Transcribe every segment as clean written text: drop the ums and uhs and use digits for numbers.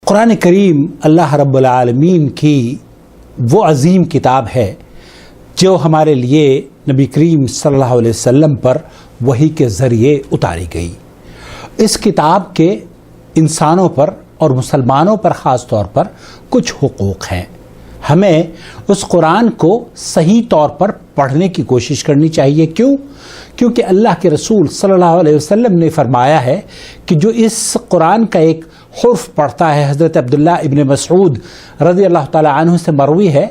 قرآن کریم اللہ رب العالمین کی وہ عظیم کتاب ہے جو ہمارے لیے نبی کریم صلی اللہ علیہ وسلم پر وحی کے ذریعے اتاری گئی۔ اس کتاب کے انسانوں پر اور مسلمانوں پر خاص طور پر کچھ حقوق ہیں۔ ہمیں اس قرآن کو صحیح طور پر پڑھنے کی کوشش کرنی چاہیے۔ کیونکہ اللہ کے رسول صلی اللہ علیہ وسلم نے فرمایا ہے کہ جو اس قرآن کا ایک حرف پڑھتا ہے، حضرت عبداللہ ابن مسعود رضی اللہ تعالی عنہ سے مروی ہے،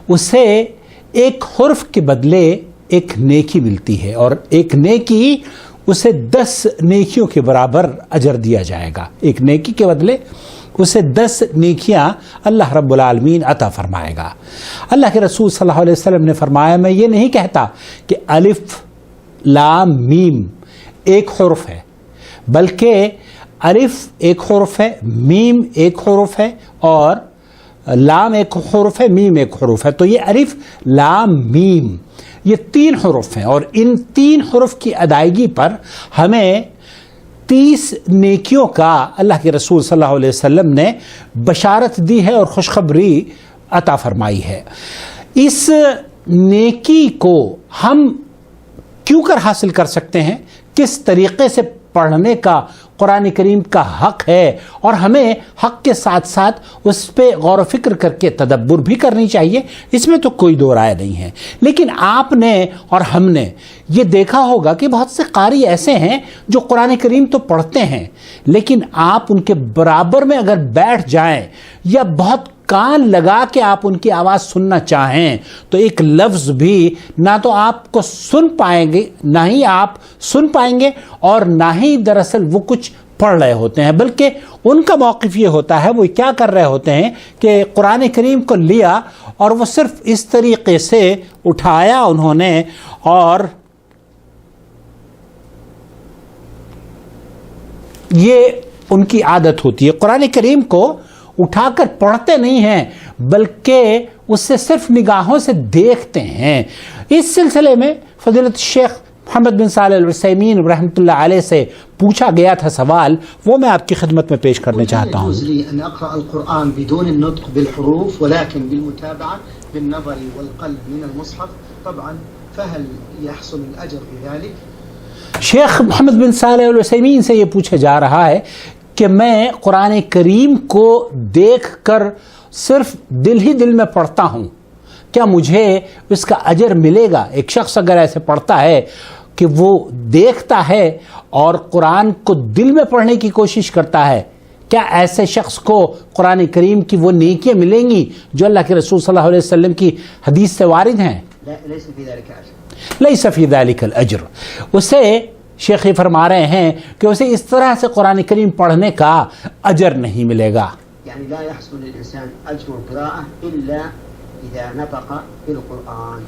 اسے ایک حرف کے بدلے ایک نیکی ملتی ہے، اور ایک نیکی اسے 10 نیکیوں کے برابر اجر دیا جائے گا۔ ایک نیکی کے بدلے اسے 10 نیکیاں اللہ رب العالمین عطا فرمائے گا۔ اللہ کے رسول صلی اللہ علیہ وسلم نے فرمایا، میں یہ نہیں کہتا کہ الف لام میم ایک حرف ہے، بلکہ الف ایک حرف ہے، میم ایک حرف ہے، اور لام ایک حرف ہے، میم ایک حرف ہے۔ تو یہ الف لام میم یہ 3 حرف ہیں، اور ان 3 حرف کی ادائیگی پر ہمیں 30 نیکیوں کا اللہ کے رسول صلی اللہ علیہ وسلم نے بشارت دی ہے اور خوشخبری عطا فرمائی ہے۔ اس نیکی کو ہم کیوں کر حاصل کر سکتے ہیں، کس طریقے سے پڑھنے کا قرآن کریم کا حق ہے، اور ہمیں حق کے ساتھ ساتھ اس پہ غور و فکر کر کے تدبر بھی کرنی چاہیے، اس میں تو کوئی دو رائے نہیں ہے۔ لیکن آپ نے اور ہم نے یہ دیکھا ہوگا کہ بہت سے قاری ایسے ہیں جو قرآن کریم تو پڑھتے ہیں، لیکن آپ ان کے برابر میں اگر بیٹھ جائیں یا بہت کان لگا کے آپ ان کی آواز سننا چاہیں تو ایک لفظ بھی نہ تو آپ کو سن پائیں گے، نہ ہی آپ سن پائیں گے، اور نہ ہی دراصل وہ کچھ پڑھ رہے ہوتے ہیں، بلکہ ان کا موقف یہ ہوتا ہے، وہ کیا کر رہے ہوتے ہیں کہ قرآن کریم کو لیا اور وہ صرف اس طریقے سے اٹھایا انہوں نے، اور یہ ان کی عادت ہوتی ہے۔ قرآن کریم کو اٹھا کر پڑھتے نہیں ہیں، بلکہ اس سے صرف نگاہوں سے دیکھتے ہیں۔ اس سلسلے میں فضیلت شیخ محمد بن صالح العثیمین رحمۃ اللہ علیہ سے پوچھا گیا تھا سوال، وہ میں آپ کی خدمت میں پیش کرنے چاہتا ہوں۔ ان اقرأ القرآن بدون النطق بالحروف ولكن بالمتابعة بالنظر والقلب من المصحف طبعا فهل يحصل الاجر بذلك؟ شیخ محمد بن صالح العثیمین سے یہ پوچھا جا رہا ہے کہ میں قرآن کریم کو دیکھ کر صرف دل ہی دل میں پڑھتا ہوں، کیا مجھے اس کا اجر ملے گا؟ ایک شخص اگر ایسے پڑھتا ہے کہ وہ دیکھتا ہے اور قرآن کو دل میں پڑھنے کی کوشش کرتا ہے، کیا ایسے شخص کو قرآن کریم کی وہ نیکیاں ملیں گی جو اللہ کے رسول صلی اللہ علیہ وسلم کی حدیث سے وارد ہیں؟ لیس فی ذلک الاجر۔ اسے شیخ فرما رہے ہیں کہ اسے اس طرح سے قرآن کریم پڑھنے کا اجر نہیں ملے گا۔ یعنی لا يحصل للانسان اجر القراءة الا اذا نطق بالقرآن۔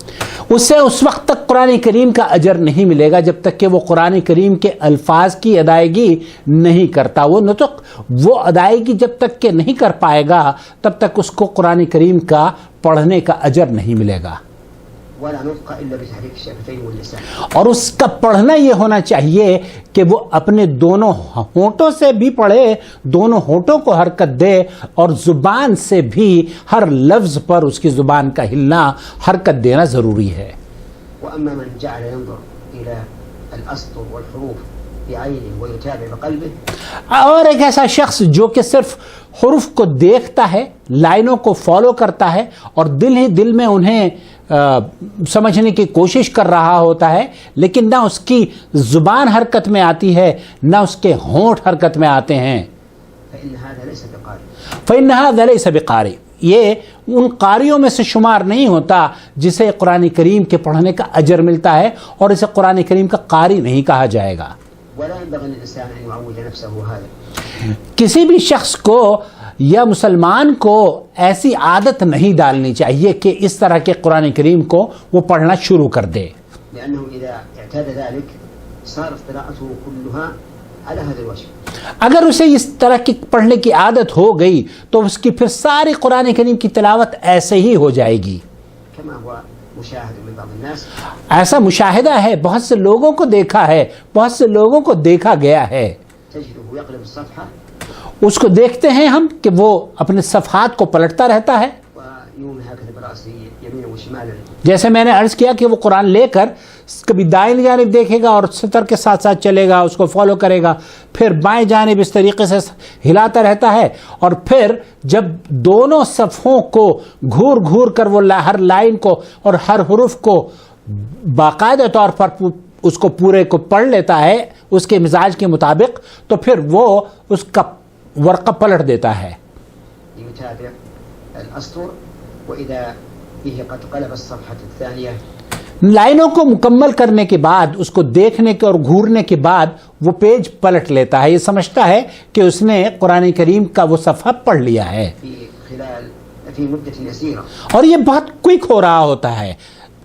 اسے اس وقت تک قرآن کریم کا اجر نہیں ملے گا جب تک کہ وہ قرآن کریم کے الفاظ کی ادائیگی نہیں کرتا۔ وہ نطق، وہ ادائیگی جب تک کہ نہیں کر پائے گا تب تک اس کو قرآن کریم کا پڑھنے کا اجر نہیں ملے گا۔ ولا نطق الا بتحريك الشفتين واللسان۔ اور اس کا پڑھنا یہ ہونا چاہیے کہ وہ اپنے دونوں ہونٹوں سے بھی پڑھے، دونوں ہونٹوں کو حرکت دے، اور زبان سے بھی ہر لفظ پر اس کی زبان کا ہلنا، حرکت دینا ضروری ہے۔ واما من جعل ينظر الى الاسطر والحروف بعينه ويتابع بقلبه، اور ایک ایسا شخص جو کہ صرف حروف کو دیکھتا ہے، لائنوں کو فالو کرتا ہے، اور دل ہی دل میں انہیں سمجھنے کی کوشش کر رہا ہوتا ہے، لیکن نہ اس کی زبان حرکت میں آتی ہے نہ اس کے ہونٹ حرکت میں آتے ہیں، فإن هذا ليس بقارئ۔ فإن هذا ليس بقارئ، یہ ان قاریوں میں سے شمار نہیں ہوتا جسے قرآن کریم کے پڑھنے کا اجر ملتا ہے، اور اسے قرآن کریم کا قاری نہیں کہا جائے گا۔ ولا ينبغي للانسان ان يعود نفسه هذا۔ کسی بھی شخص کو یا مسلمان کو ایسی عادت نہیں ڈالنی چاہیے کہ اس طرح کے قرآن کریم کو وہ پڑھنا شروع کر دے، لانه اذا اعتاد ذلك صارت قراءته كلها على هذا الوجه۔ اگر اسے اس طرح کی پڑھنے کی عادت ہو گئی تو اس کی پھر ساری قرآن کریم کی تلاوت ایسے ہی ہو جائے گی۔ كما هو مشاهد من بعض الناس، ایسا مشاہدہ ہے، بہت سے لوگوں کو دیکھا ہے، بہت سے لوگوں کو دیکھا گیا ہے، تجده أنه يقلب الصفحة اس کو دیکھتے ہیں ہم کہ وہ اپنے صفحات کو پلٹتا رہتا ہے، ويومي هكذا برأسه يمينا وشمالا. جیسے میں نے عرض کیا کہ وہ قرآن لے کر کبھی دائیں جانب دیکھے گا اور سطر کے ساتھ ساتھ چلے گا، اس کو فالو کرے گا، پھر بائیں جانب اس طریقے سے ہلاتا رہتا ہے، اور پھر جب دونوں صفحوں کو گھور گھور کر وہ ہر لائن کو اور ہر حرف کو باقاعدہ طور پر اس کو پورے کو پڑھ لیتا ہے اس کے مزاج کے مطابق، تو پھر وہ اس کا ورقہ پلٹ دیتا ہے. يتابع الأسطر وإذا به قد قلب الصفحة الثانية. لائنوں کو مکمل کرنے کے بعد، اس کو دیکھنے کے اور گھورنے کے بعد وہ پیج پلٹ لیتا ہے، یہ سمجھتا ہے کہ اس نے قرآن کریم کا وہ صفحہ پڑھ لیا ہے، في مدة يسيرة. اور یہ بہت کوئک ہو رہا ہوتا ہے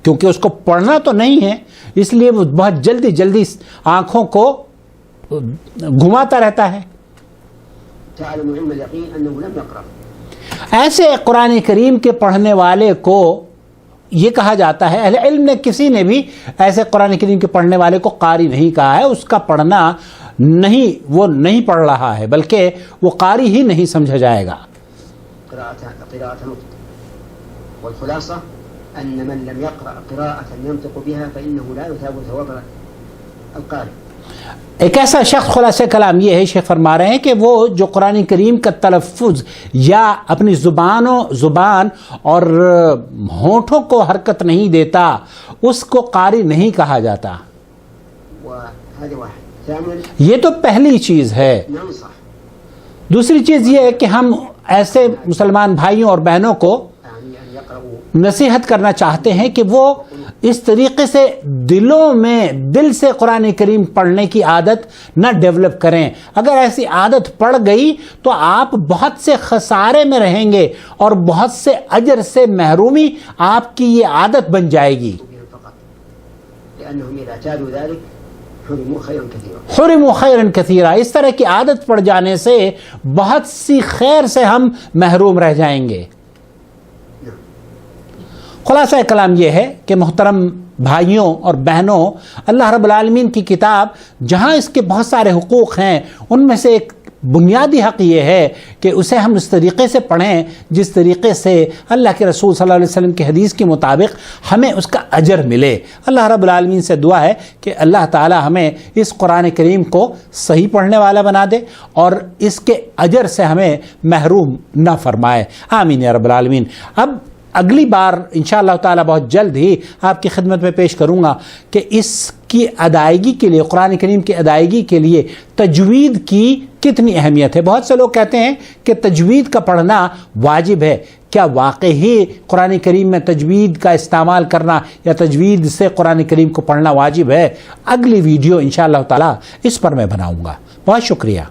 کیونکہ اس کو پڑھنا تو نہیں ہے، اس لیے وہ بہت جلدی جلدی آنکھوں کو گھماتا رہتا ہے. تعلم علم اليقين أنه لم يقرأ. ایسے قرآن کریم کے پڑھنے والے کو یہ کہا جاتا ہے، اہل علم نے کسی نے بھی ایسے قرآن کریم کے پڑھنے والے کو قاری نہیں کہا ہے، اس کا پڑھنا نہیں، وہ نہیں پڑھ رہا ہے بلکہ وہ قاری ہی نہیں سمجھا جائے گا. قراءة نطق. والخلاصة أن من لم يقرأ قراءة ينطق بها فإنه لا يثاب ثواب القارئ. ایک ایسا شخص، خلاصہ کلام یہ ہے، شیخ فرما رہے ہیں کہ وہ جو قرآن کریم کا تلفظ یا اپنی زبان اور ہونٹوں کو حرکت نہیں دیتا، اس کو قاری نہیں کہا جاتا. وهذا واحد. ثانيا یہ تو پہلی چیز ہے. ننصح دوسری چیز یہ ہے کہ ہم ایسے مسلمان بھائیوں اور بہنوں کو يعني أن يقرأوا نصیحت کرنا چاہتے ہیں کہ وہ اس طریقے سے دل سے قرآن کریم پڑھنے کی عادت نہ ڈیولپ کریں. اگر ایسی عادت پڑ گئی تو آپ بہت سے خسارے میں رہیں گے اور بہت سے اجر سے محرومی آپ کی یہ عادت بن جائے گی. بهم فقط لأنهم إذا اعتادوا ذلك حرموا خيرا كثيرا. حرموا خیرا کثیرا. اس طرح کی عادت پڑ جانے سے بہت سی خیر سے ہم محروم رہ جائیں گے. خلاصہ کلام یہ ہے کہ محترم بھائیوں اور بہنوں، اللہ رب العالمین کی کتاب جہاں اس کے بہت سارے حقوق ہیں، ان میں سے ایک بنیادی حق یہ ہے کہ اسے ہم اس طریقے سے پڑھیں جس طریقے سے اللہ کے رسول صلی اللہ علیہ وسلم کی حدیث کے مطابق ہمیں اس کا اجر ملے. اللہ رب العالمین سے دعا ہے کہ اللہ تعالی ہمیں اس قرآن کریم کو صحیح پڑھنے والا بنا دے اور اس کے اجر سے ہمیں محروم نہ فرمائے. آمین یا رب العالمین. اب اگلی بار انشاءاللہ تعالی بہت جلد ہی آپ کی خدمت میں پیش کروں گا کہ اس کی ادائیگی کے لیے، قرآن کریم کی ادائیگی کے لیے تجوید کی کتنی اہمیت ہے. بہت سے لوگ کہتے ہیں کہ تجوید کا پڑھنا واجب ہے. کیا واقعی قرآن کریم میں تجوید کا استعمال کرنا یا تجوید سے قرآن کریم کو پڑھنا واجب ہے؟ اگلی ویڈیو انشاءاللہ تعالی اس پر میں بناؤں گا. بہت شکریہ.